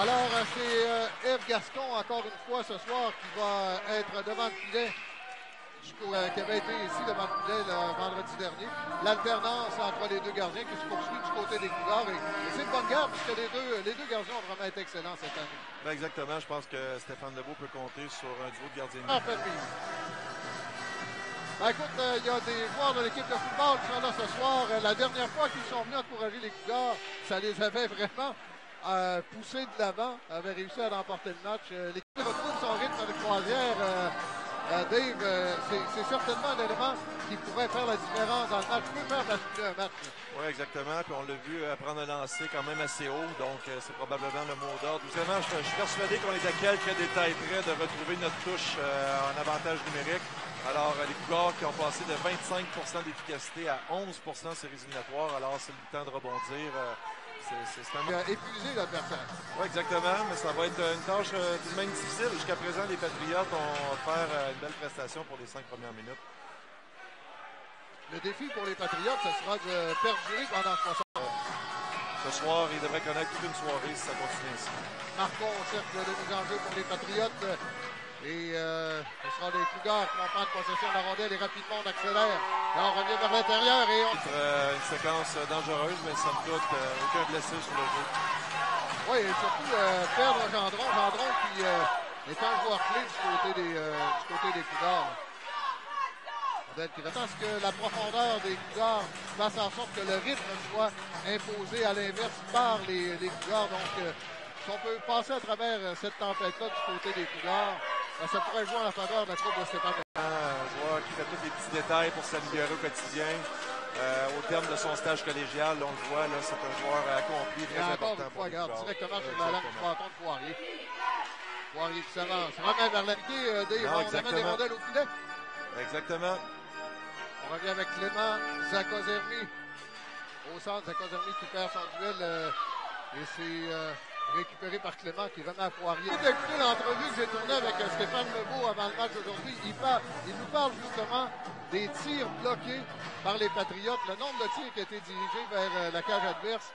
Alors, c'est Yves Gascon, encore une fois, ce soir, qui va être devant le filet, qui avait été ici devant le filet le vendredi dernier. L'alternance entre les deux gardiens qui se poursuit du côté des Cougars. Et c'est une bonne garde, puisque les deux gardiens ont vraiment été excellents cette année. Ben exactement. Je pense que Stéphane Lebeau peut compter sur un duo de gardiens de but. Ben, écoute, il y a des joueurs de l'équipe de football qui sont là ce soir. La dernière fois qu'ils sont venus encourager les Cougars, ça les avait vraiment poussés de l'avant, avaient réussi à remporter le match. L'équipe retrouve son rythme de croisière. Dave, c'est certainement un élément qui pourrait faire la différence dans le match, peut faire basculer un match. Oui, exactement. Puis on l'a vu prendre un lancer quand même assez haut, donc c'est probablement le mot d'ordre. Deuxièmement, je suis persuadé qu'on est à quelques détails près de retrouver notre touche en avantage numérique. Alors, les Cougars qui ont passé de 25 d'efficacité à 11 séries éliminatoires, alors c'est le temps de rebondir. C'est épuisé l'adversaire. Oui, exactement, mais ça va être une tâche tout de même difficile. Jusqu'à présent, les Patriotes ont offert une belle prestation pour les 5 premières minutes. Le défi pour les Patriotes, ce sera de perdurer pendant 60 heures. Ce soir, ils devraient connaître toute une soirée si ça continue ainsi. Marquons au cercle de mise en jeu pour les Patriotes. Et ce sera les Cougars qui vont prendre possession de la rondelle et rapidement on accélère. Là, on revient vers l'intérieur et on... Une séquence dangereuse, mais somme toute, aucun blessé sur le jeu. Oui, et surtout perdre Gendron. Gendron qui est un joueur clé du côté des Cougars. Parce que la profondeur des Cougars fasse en sorte que le rythme soit imposé à l'inverse par les Cougars. Donc, si on peut passer à travers cette tempête-là du côté des Cougars, ça pourrait jouer en faveur de la troupe de Stéphane. Un joueur qui fait tous les petits détails pour s'améliorer au quotidien. Au terme de son stage collégial, on le voit, là, c'est un joueur accompli, très important pour les Cougars. Directement sur la langue du bâton de Poirier. Poirier qui s'avance. Remet vers l'amitié, on amène des rondelles au filet. Exactement. On revient avec Clément Zakozermi. Au centre, Zakozermi qui perd son duel et c'est récupéré par Clément qui remet à Poirier. Écoutez l'entrevue que j'ai tournée avec Stéphane Lebeau avant le match d'aujourd'hui. Il nous parle justement des tirs bloqués par les Patriotes, le nombre de tirs qui a été dirigé vers la cage adverse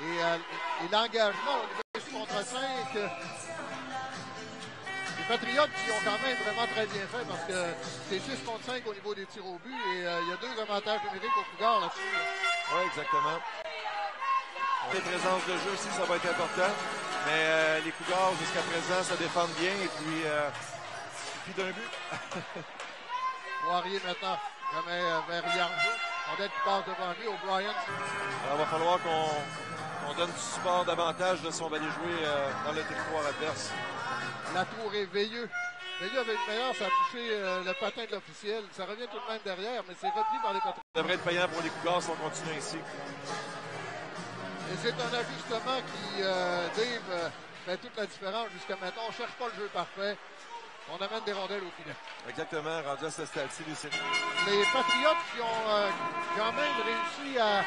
et l'engagement au niveau du contre 5. Les Patriotes qui ont quand même vraiment très bien fait parce que c'est 6 contre 5 au niveau des tirs au but et il y a 2 avantages numériques au Cougars là-dessus. Oui, exactement. Les présences de jeu aussi, ça va être important. Mais les Cougars, jusqu'à présent, se défendent bien et puis d'un but. Poirier maintenant remet vers Yargeau. On qui passe devant lui, O'Brien. Il va falloir qu'on donne du support davantage si on va aller jouer dans le territoire adverse. La tour est Veilleux. Veilleux avait une meilleure, ça a touché le patin de l'officiel. Ça revient tout de même derrière, mais c'est repris par les Patriotes. Ça devrait être payant pour les Cougars si on continue ainsi. Et c'est un ajustement qui, Dave, fait toute la différence jusqu'à maintenant. On ne cherche pas le jeu parfait. On amène des rondelles au filet. Exactement, rendu à ce stade-ci. Les Patriotes qui ont quand même réussi à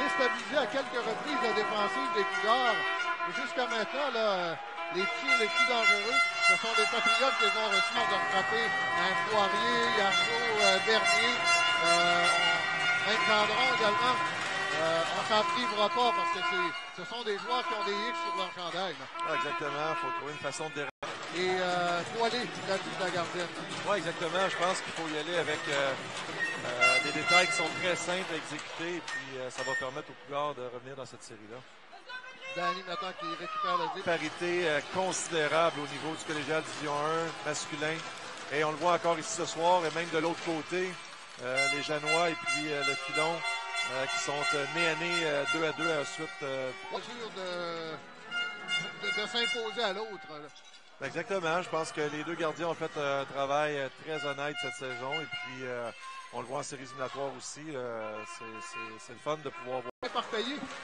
déstabiliser à quelques reprises la défensive des Cougars. Et jusqu'à maintenant, là, les tirs les plus dangereux, ce sont des Patriotes qui ont reçu de frapper un Poirier, Yargeau, Bernier, même Gendron également. On s'en privera pas parce que ce sont des joueurs qui ont des X sur leur chandail. Ah, exactement, il faut trouver une façon de déranger. Et Poilé qui l'a toute la gardienne. Oui, exactement. Je pense qu'il faut y aller avec des détails qui sont très simples à exécuter et puis ça va permettre aux Cougars de revenir dans cette série-là. Danny maintenant qui récupère le dé. Parité considérable au niveau du collégial Division 1 masculin. Et on le voit encore ici ce soir et même de l'autre côté, les Janois et puis le Filon qui sont nez à nez 2 à 2 ensuite. Pas sûr de s'imposer à l'autre. Exactement. Je pense que les deux gardiens ont fait un travail très honnête cette saison et puis on le voit en séries éliminatoires aussi. C'est le fun de pouvoir voir.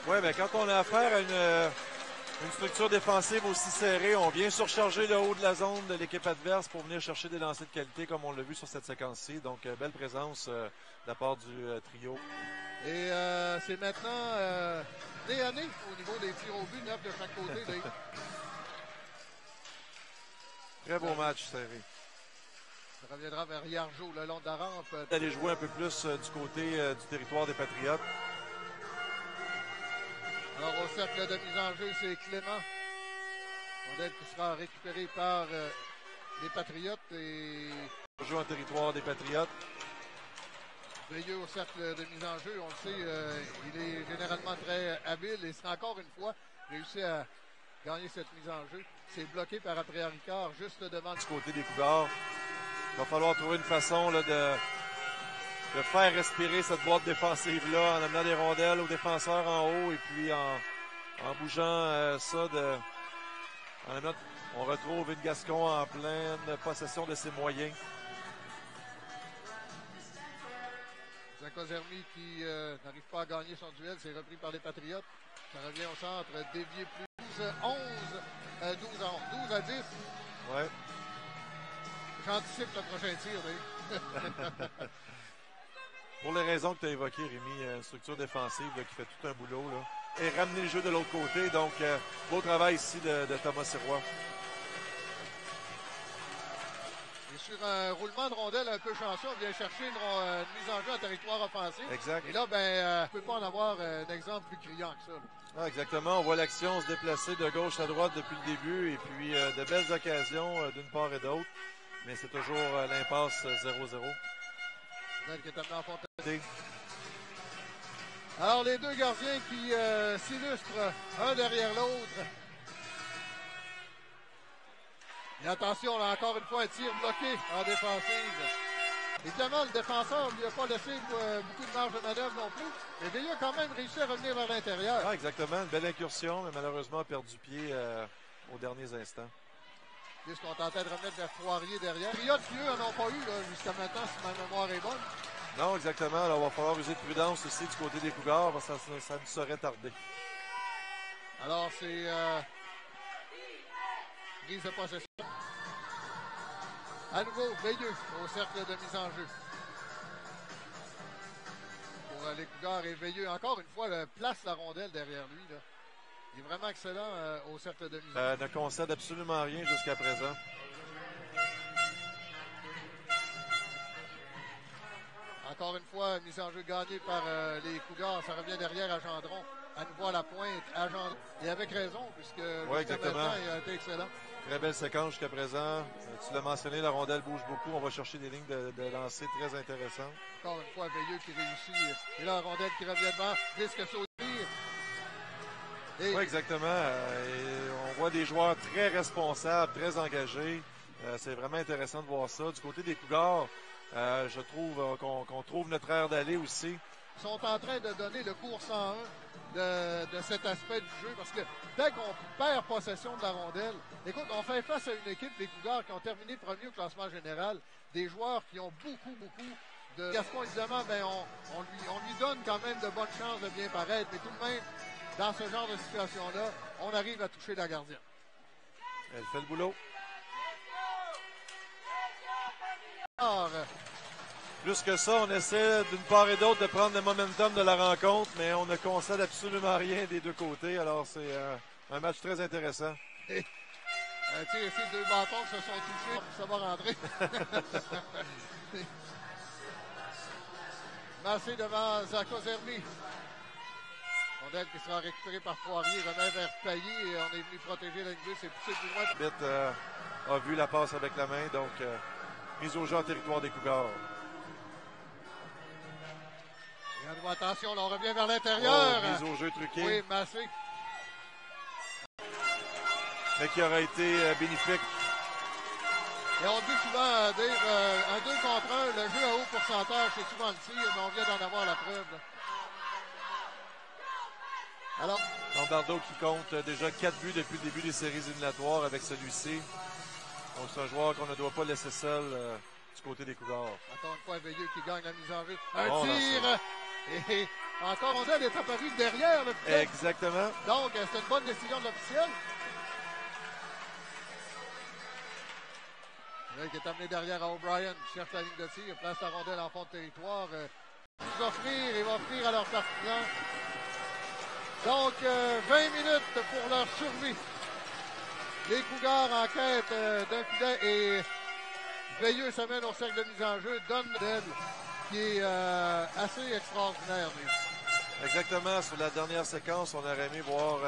Oui, mais quand on a affaire à une structure défensive aussi serrée, on vient surcharger le haut de la zone de l'équipe adverse pour venir chercher des lancers de qualité comme on l'a vu sur cette séquence-ci. Donc, belle présence de la part du trio. Et c'est maintenant nez à nez au niveau des tirs au but, 9 de chaque côté. Très beau match serré. Ça reviendra vers Yargeau le long de la rampe. D'aller jouer un peu plus du côté du territoire des Patriotes. Alors au cercle de mise en jeu, c'est Clément Rondelle qui sera récupérée par les Patriotes et... Joue en territoire des Patriotes. Veilleux au cercle de mise en jeu, on le sait, il est généralement très habile et sera encore une fois réussi à gagner cette mise en jeu. C'est bloqué par après Ricard juste devant du côté des Cougars. Il va falloir trouver une façon là, de faire respirer cette boîte défensive-là en amenant des rondelles aux défenseurs en haut et puis en bougeant ça. On retrouve une Gascon en pleine possession de ses moyens. Kozermi qui n'arrive pas à gagner son duel, c'est repris par les Patriotes. Ça revient au centre, dévié plus 12 à 10. Ouais. J'anticipe le prochain tir, Dave. Pour les raisons que tu as évoquées, Rémi, une structure défensive là, qui fait tout un boulot. Là, et ramener le jeu de l'autre côté. Donc, beau travail ici de Thomas Sirois. Sur un roulement de rondelle un peu chanceux, on vient chercher une mise en jeu en territoire offensif. Exact. Et là, on ne peut pas en avoir un exemple plus criant que ça. Ah, exactement. On voit l'action se déplacer de gauche à droite depuis le début. Et puis, de belles occasions d'une part et d'autre. Mais c'est toujours l'impasse 0-0. Qui est amené en fontaine. Alors, les deux gardiens qui s'illustrent un derrière l'autre. Et attention, là, encore une fois, un tir bloqué en défensive. Évidemment, le défenseur ne lui a pas laissé beaucoup de marge de manœuvre non plus. Mais Veilleux a quand même réussi à revenir vers l'intérieur. Ah, exactement. Une belle incursion, mais malheureusement a perdu pied aux derniers instants. Puisqu'on tentait de remettre vers Poirier derrière. Les Patriotes, eux, en ont pas eu jusqu'à maintenant, si ma mémoire est bonne. Non, exactement. Alors, il va falloir user de prudence aussi du côté des Cougars, parce que ça ne saurait tarder. Alors, c'est prise de possession. À nouveau, Veilleux au cercle de mise en jeu. Pour les Cougars et Veilleux, encore une fois, place la rondelle derrière lui. Là. Il est vraiment excellent au cercle de mise en jeu. Ne concède absolument rien jusqu'à présent. Encore une fois, mise en jeu gagnée par les Cougars. Ça revient derrière à Gendron. À nouveau à la pointe, à Gendron. Et avec raison, puisque jusqu'à maintenant, il a été excellent. Très belle séquence jusqu'à présent. Tu l'as mentionné, la rondelle bouge beaucoup. On va chercher des lignes de lancer très intéressantes. Encore une fois, Veilleux qui réussit. Et là, la rondelle qui revient devant. Disque sauté. Oui, exactement. Et on voit des joueurs très responsables, très engagés. C'est vraiment intéressant de voir ça. Du côté des Cougars, je trouve qu'on trouve notre aire d'aller aussi. Ils sont en train de donner le cours 101 de cet aspect du jeu parce que dès qu'on perd possession de la rondelle, écoute, on fait face à une équipe des Cougars qui ont terminé premier au classement général, des joueurs qui ont beaucoup de... Gascon, évidemment, on lui donne quand même de bonnes chances de bien paraître, mais tout de même, dans ce genre de situation-là, on arrive à toucher la gardienne. Elle fait le boulot. Alors, plus que ça, on essaie d'une part et d'autre de prendre le momentum de la rencontre, mais on ne concède absolument rien des deux côtés. Alors, c'est un match très intéressant. Tu sais, ces deux bâtons se sont touchés, ça va rentrer. Massé devant Kozermi. Rondelle qui sera récupérée par Poirier, remet vers Payet et on est venu protéger la ligne, c'est poussé plus loin. L'arbitre a vu la passe avec la main, donc mise au jeu en territoire des Cougars. Attention, là, on revient vers l'intérieur. Mise au jeu truqué. Oui, Massé. Mais qui aura été bénéfique. Et on dit souvent, Dave, un 2 contre 1, le jeu à haut pourcentage, c'est souvent le tir, mais on vient d'en avoir la preuve. Là. Alors, Lombardo qui compte déjà 4 buts depuis le début des séries éliminatoires avec celui-ci. Donc c'est un joueur qu'on ne doit pas laisser seul du côté des Cougars. Encore une fois, Veilleux qui gagne la mise en jeu. Un tir! Et encore, Rondelle est apparu derrière le pied. Exactement. Donc, c'est une bonne décision de l'officiel. Qui est amené derrière à O'Brien, qui cherche la ligne de tir, place la rondelle en fond de territoire. Il va offrir à leurs partisans. Donc, 20 minutes pour leur survie. Les Cougars en quête d'un filet et Veilleux s'amène au cercle de mise en jeu, donne d'elle, qui est assez extraordinaire. Exactement. Sur la dernière séquence, on aurait aimé voir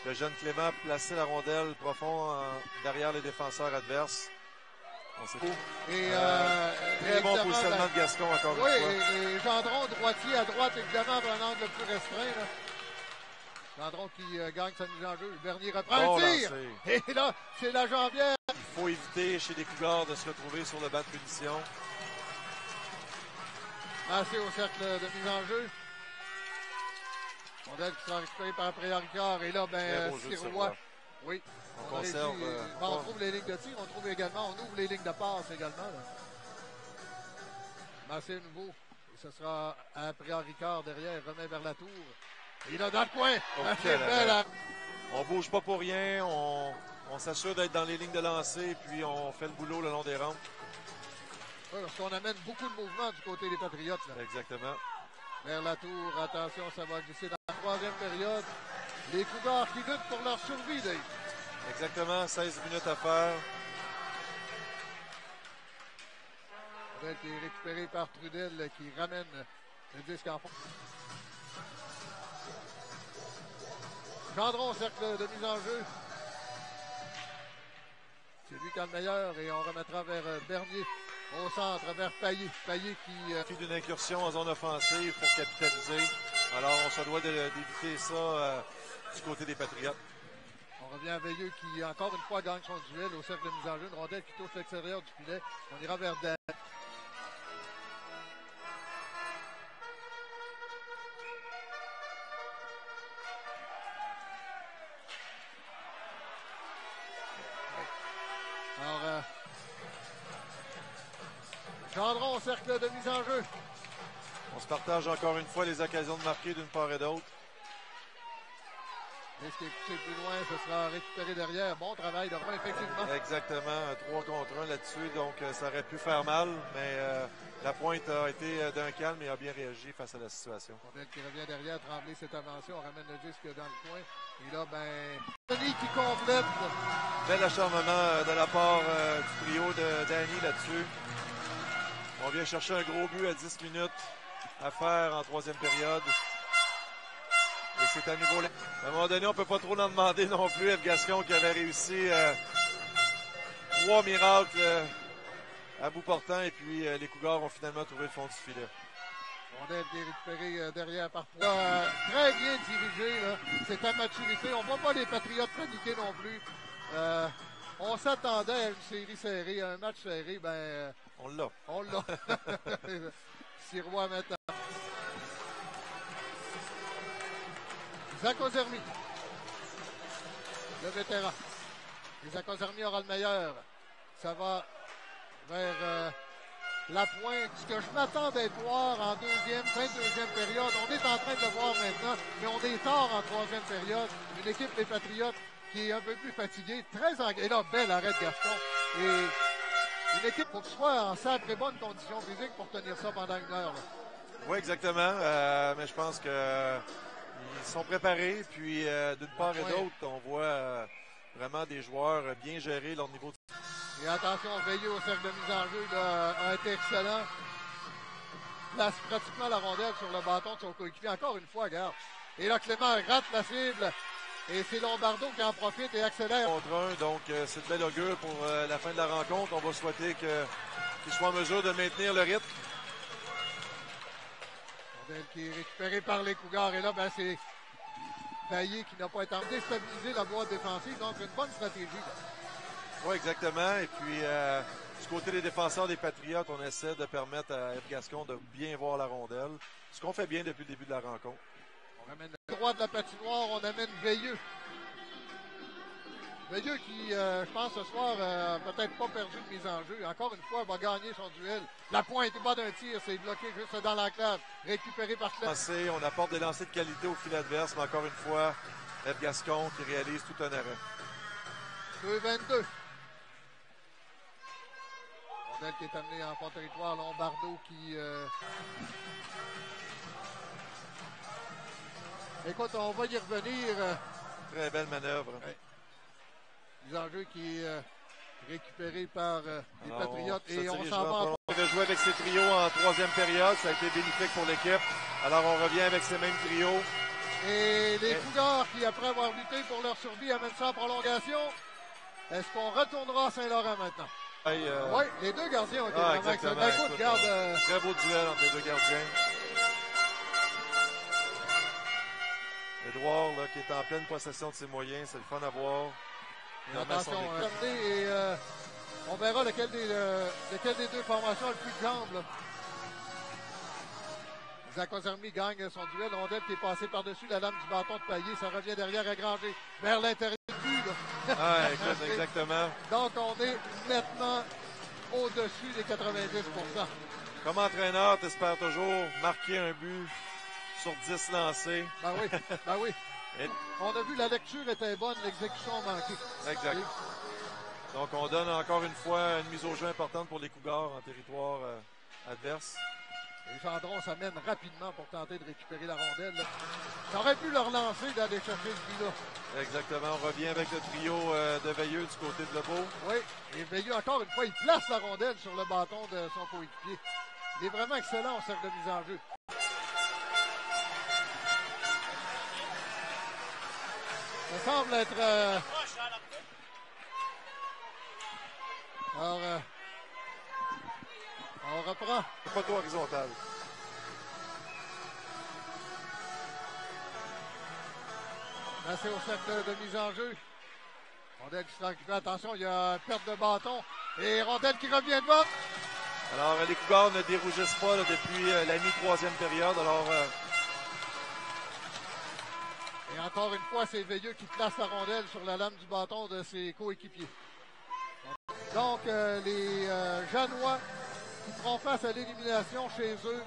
Le jeune Clément a placé la rondelle profond derrière les défenseurs adverses. On sait très bon positionnement de Gascon encore une fois. Oui, et Gendron, droitier à droite, évidemment, dans un angle plus restreint. Là. Gendron qui gagne sa mise en jeu. Bernier reprend le tir. Et là, c'est la jambière. Il faut éviter chez les Cougars de se retrouver sur le banc de punition. Assez au cercle de mise en jeu. Rondelle qui sera récupérée par Prioricard. Et là, Sirois. Oui. On conserve. On trouve les lignes de tir. On trouve également, on ouvre les lignes de passe également. Massé nouveau. Et ce sera à Prioricard derrière. Remet vers la tour. Et là, dans le coin. On bouge pas pour rien. On s'assure d'être dans les lignes de lancer. Puis on fait le boulot le long des rampes. Oui, parce qu'on amène beaucoup de mouvements du côté des Patriotes. Là. Exactement. Vers la tour, attention, ça va glisser dans la troisième période. Les Cougars qui luttent pour leur survie, Dave. Exactement, 16 minutes à faire. Trudel qui est récupéré par Trudel qui ramène le disque en fond. Gendron, cercle de mise en jeu. C'est lui qui a le meilleur et on remettra vers Bernier. Au centre, vers Payet. Payet qui... fait d'une incursion en zone offensive pour capitaliser. Alors, on se doit d'éviter ça du côté des Patriotes. On revient à Veilleux qui, encore une fois, gagne son duel au cercle de mise en jeu. Une rondelle qui touche l'extérieur du filet. On ira vers Dan. Alors, Gendron au cercle de mise en jeu. On se partage encore une fois les occasions de marquer d'une part et d'autre. Et ce qui est poussé plus loin, ce sera récupéré derrière. Bon travail de Roy, effectivement. Exactement, 3 contre 1 là-dessus, donc ça aurait pu faire mal, mais la pointe a été d'un calme et a bien réagi face à la situation. Rondelle qui revient derrière, Tremblay cette avancée, on ramène le disque dans le coin. Et là, Denis qui complète. Bel acharnement de la part du trio de Danny là-dessus. On vient chercher un gros but à 10 minutes à faire en troisième période. Et c'est à nouveau... À un moment donné, on ne peut pas trop en demander non plus. F. Gascon qui avait réussi 3 miracles à bout portant. Et puis les Cougars ont finalement trouvé le fond du filet. Rondelle qui est récupéré derrière par très bien dirigé. C'est à maturité. On ne voit pas les Patriotes paniquer non plus. On s'attendait à une série serrée, à un match serré. On l'a. On l'a. Sirois maintenant. Zach Ozermi. Le vétéran. Et Zach Ozermi aura le meilleur. Ça va vers la pointe. Ce que je m'attendais de voir en fin de deuxième période. On est en train de le voir maintenant, mais on est tard en troisième période. Une équipe des Patriotes qui est un peu plus fatiguée. Très engagée. Et là, belle arrêt de Gaston. Et une équipe pour que ce soit en sacrée bonne condition physique pour tenir ça pendant une heure. Là. Oui, exactement. Mais je pense que ils sont préparés. Puis, d'une part et d'autre, on voit vraiment des joueurs bien gérer leur niveau de... Et attention, Veilleux au cercle de mise en jeu a été excellent. Place pratiquement la rondelle sur le bâton de son coéquipier. Encore une fois, regarde. Et là, Clément rate la cible. Et c'est Lombardo qui en profite et accélère. Contre un, donc c'est de bel augure pour la fin de la rencontre. On va souhaiter qu'il soit en mesure de maintenir le rythme. Rondelle qui est récupéré par les Cougars. Et là, c'est Payet qui n'a pas été en déstabiliser la boîte défensive. Donc, une bonne stratégie. Oui, exactement. Et puis, du côté des défenseurs des Patriotes, on essaie de permettre à F. Gascon de bien voir la rondelle. Ce qu'on fait bien depuis le début de la rencontre. On ramène le droit de la patinoire, on amène Veilleux. Veilleux qui, je pense, ce soir, peut-être pas perdu de mise en jeu. Encore une fois, va gagner son duel. La pointe est bas d'un tir, c'est bloqué juste dans l'enclave. Récupéré par Clément. On apporte des lancers de qualité au fil adverse, mais encore une fois, F. Gascon qui réalise tout un arrêt. 2-22. Rondelle qui est amené en fond territoire. Lombardo qui... Écoute, on va y revenir. Très belle manœuvre. Les enjeux qui est récupéré par les Patriotes. Et on s'en va. On va jouer avec ces trios en troisième période. Ça a été bénéfique pour l'équipe. Alors, on revient avec ces mêmes trios. Et les Cougars qui, après avoir lutté pour leur survie, amènent ça en prolongation. Est-ce qu'on retournera à Saint-Laurent maintenant? Oui, les deux gardiens ont été vraiment excellents. Écoute, garde, très beau duel entre les deux gardiens. Édouard, là, qui est en pleine possession de ses moyens, c'est le fun à voir. Attention, on verra lequel des deux formations a le plus de jambes. Là. Zach Ozermi gagne son duel. Rondelle qui est passé par-dessus la lame du bâton de Payet. Ça revient derrière à Granger. Vers l'intérieur du but. Ah, écoute, exactement. Donc, on est maintenant au-dessus des 90%. Comme entraîneur, tu espères toujours marquer un but sur 10 lancés. Ben oui, ben oui. On a vu la lecture était bonne, l'exécution a manqué. Exact. Donc, on donne encore une fois une mise au jeu importante pour les Cougars en territoire adverse. Et Gendron s'amène rapidement pour tenter de récupérer la rondelle. Là. Ça aurait pu leur lancer d'aller chercher ce but-là. Exactement. On revient avec le trio de Veilleux du côté de Lebeau. Oui. Et Veilleux, encore une fois, il place la rondelle sur le bâton de son coéquipier. Il est vraiment excellent au cercle de mise en jeu. Ça semble être... Alors, on reprend. Photo horizontale. Passé au cercle de mise en jeu. Rondelle qui se récupère. Attention, il y a une perte de bâton. Et Rondelle qui revient devant. Alors, les Cougars ne dérougissent pas là, depuis la mi-troisième période. Alors... Et encore une fois, c'est Veilleux qui place la rondelle sur la lame du bâton de ses coéquipiers. Donc, les Janois qui feront face à l'élimination chez eux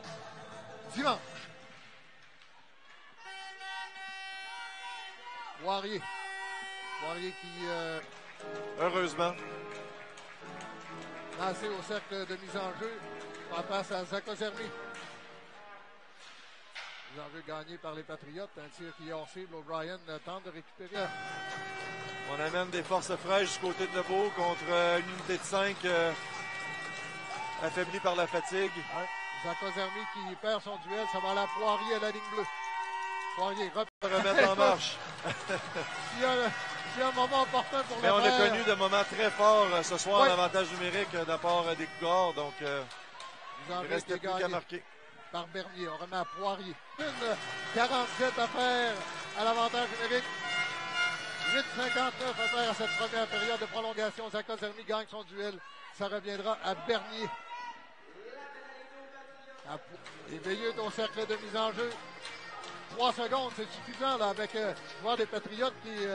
dimanche. Poirier. Poirier qui... heureusement. Lancé au cercle de mise en jeu. On passe à Zach Ozermi. Mise en jeu gagné par les Patriotes. Un tir qui est hors cible. O'Brien tente de récupérer. On amène des forces fraîches du côté de Lebeau contre une unité de 5 affaiblie par la fatigue. Ouais. Zach Ozermi qui perd son duel. Ça va à la Poirier à la ligne bleue. Poirier remettre en marche. Il y a un moment opportun pour le faire. On a connu de moments très forts ce soir en avantage numérique de la part des Cougars. Donc, il reste plus qu'à marquer. Par Bernier. On remet à Poirier. 47 à faire à l'avantage numérique. 8,59 à faire à cette première période de prolongation. Zach Ozermi gagne son duel. Ça reviendra à Bernier. Et Veilleux au cercle de mise en jeu. 3 secondes, c'est suffisant là, avec le joueur des Patriotes qui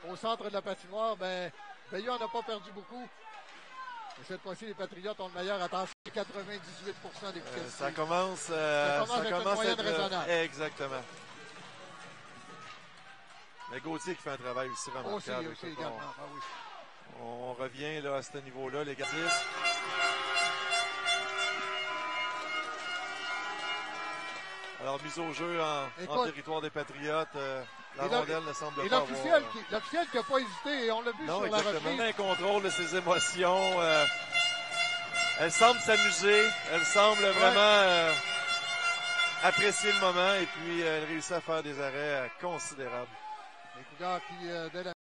au centre de la patinoire. Ben, Veilleux n'en a pas perdu beaucoup. Et cette fois-ci, les Patriotes ont le meilleur. Attention, 98% d'efficacité. Ça commence avec une moyenne raisonnable. Exactement. Mais Gauthier qui fait un travail aussi remarquable. Aussi également. Ah, oui. On revient là, à ce niveau-là, les gardiens. Alors, mise au jeu en territoire des Patriotes. La rondelle ne semble pas avoir... L'officiel qui n'a pas hésité, et on l'a vu sur la reprise. Un contrôle de ses émotions. Elle semble s'amuser. Elle semble vraiment apprécier le moment. Et puis, elle réussit à faire des arrêts considérables. Les Cougars qui, dès